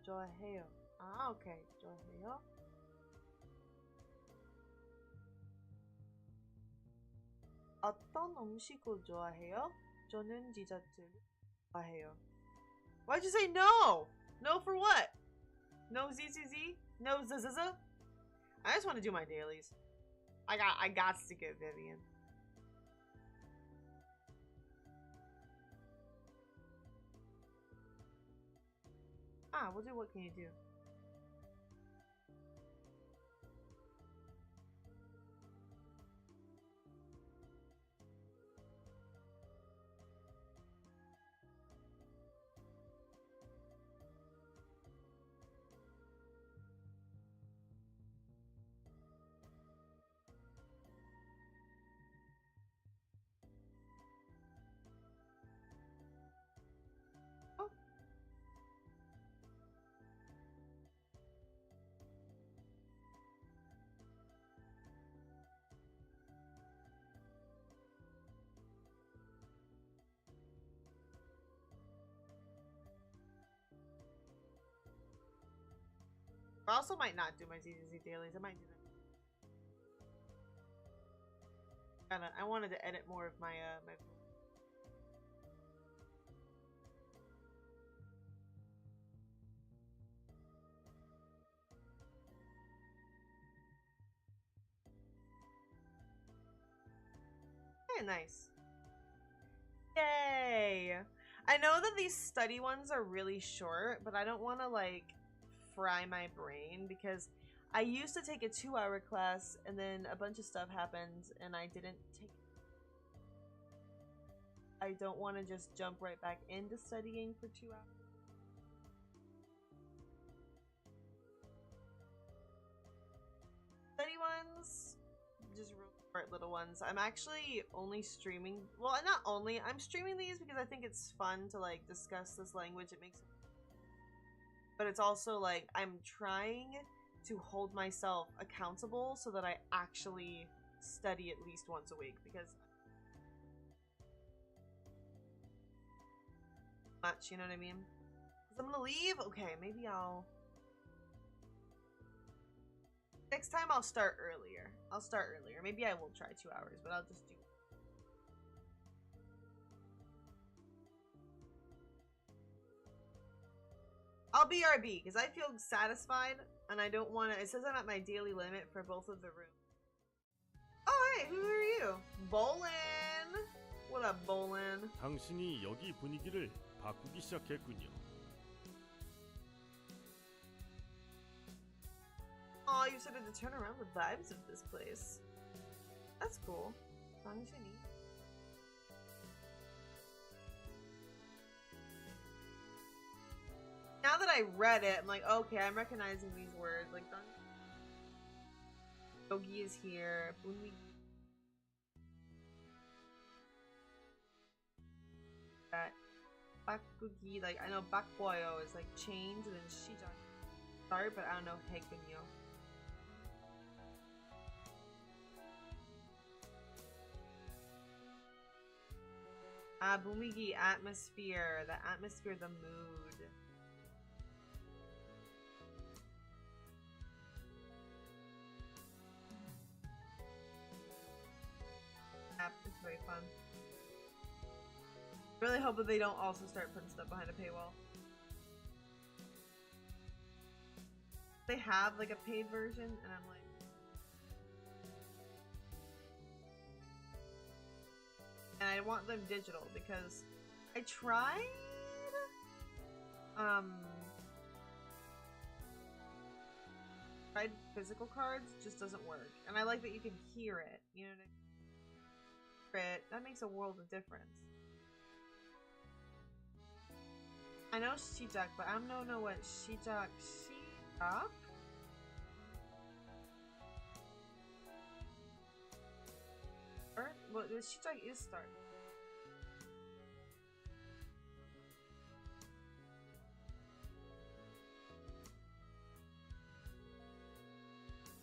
좋아해요. 아, 오케이. 좋아해요. 어떤 음식을 좋아해요? 저는 디저트를 좋아해요. Why'd you say no? No for what? No ZZZ? No ZZZ? I just want to do my dailies. I got to get Vivian. Ah, we'll do what can you do? I also might not do my ZZZ dailies. I might do them. I wanted to edit more of my my. Very nice. Yay! I know that these study ones are really short, but I don't want to like fry my brain because I used to take a 2-hour class and then a bunch of stuff happened and I didn't take. I don't want to just jump right back into studying for 2 hours. Study ones, just real short little ones. I'm actually only streaming, well, not only, I'm streaming these because I think it's fun to like discuss this language. It makes it, but it's also like I'm trying to hold myself accountable so that I actually study at least once a week because much, you know what I mean? Because I'm gonna leave. Okay, maybe I'll next time I'll start earlier. Maybe I will try 2 hours, but I'll just do. I'll BRB because I feel satisfied and I don't want to. It says I'm at my daily limit for both of the rooms. Oh, hey, who are you? Bolin. What up, Bolin? 당신이 여기 분위기를 바꾸기 시작했군요. Oh, you started to turn around the vibes of this place. That's cool. 당신이. Now that I read it, I'm like, okay, I'm recognizing these words. Like, Yogi is here. Bunmi. That Bakugi, like, I know Bakboyo is like change, and then Shijang. start, but I don't know Hegunyo. Bumigi, atmosphere. The atmosphere, the mood. Yeah, it's very fun. Really hope that they don't also start putting stuff behind a paywall. They have like a paid version, and I'm like, and I want them digital because I tried physical cards, just doesn't work. And I like that you can hear it, you know what I mean? That makes a world of difference. I know Shijak, but I don't know what Shijak. Well, the Shijak is start.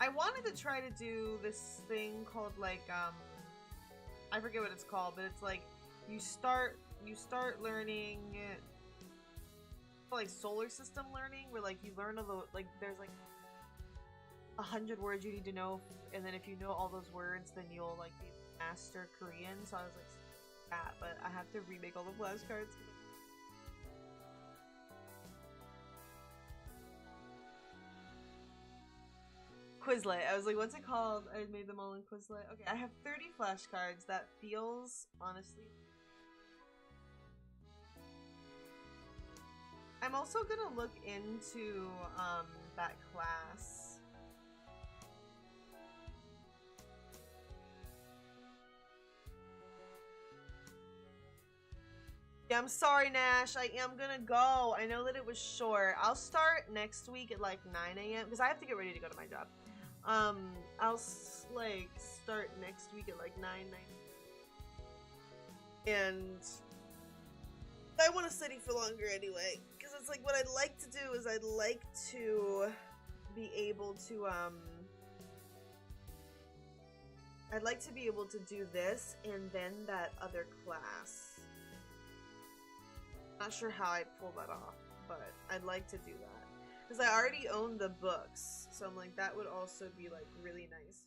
I wanted to try to do this thing called like I forget what it's called, but it's like you start learning like solar system learning, where like you learn all the like there's like 100 words you need to know, and then if you know all those words, then you'll like be master Korean. So I was like, yeah, but I have to remake all the flashcards. Quizlet. I was like, what's it called? I made them all in Quizlet. Okay, I have 30 flashcards. That feels, honestly. I'm also gonna look into that class. Yeah, I'm sorry, Nash. I am gonna go. I know that it was short. I'll start next week at like 9 a.m. because I have to get ready to go to my job. I'll like start next week at like 9. And I want to study for longer anyway, because it's like what I'd like to do is I'd like to be able to I'd like to be able to do this and then that other class. Not sure how I pull that off, but I'd like to do that. Because I already own the books, so I'm like, that would also be like really nice.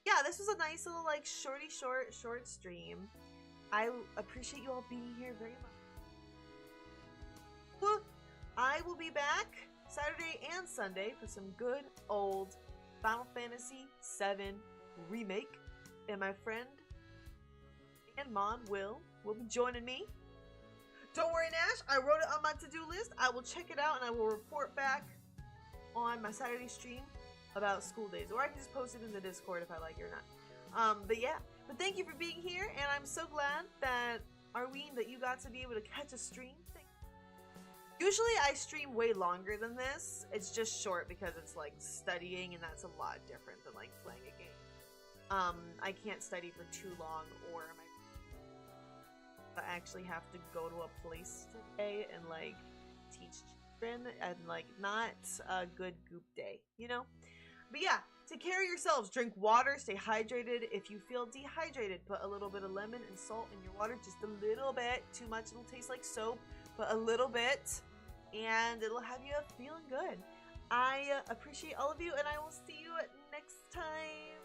Yeah, this was a nice little like short stream. I appreciate you all being here very much. I will be back Saturday and Sunday for some good old Final Fantasy VII Remake, and my friend and Mon will be joining me. Don't worry, Nash, I wrote it on my to-do list. I will check it out and I will report back on my Saturday stream about school days, or I can just post it in the Discord if I like it or not. But yeah, but thank you for being here, and I'm so glad that Arween, that you got to be able to catch a stream. Usually I stream way longer than this. It's just short because it's like studying, and that's a lot different than like playing a game. I can't study for too long, or I actually have to go to a place today and like teach children, and like not a good goop day, you know? But yeah, take care of yourselves. Drink water, stay hydrated. If you feel dehydrated, put a little bit of lemon and salt in your water, just a little bit. Too much, it'll taste like soap, but a little bit, and it'll have you feeling good. I appreciate all of you, and I will see you next time.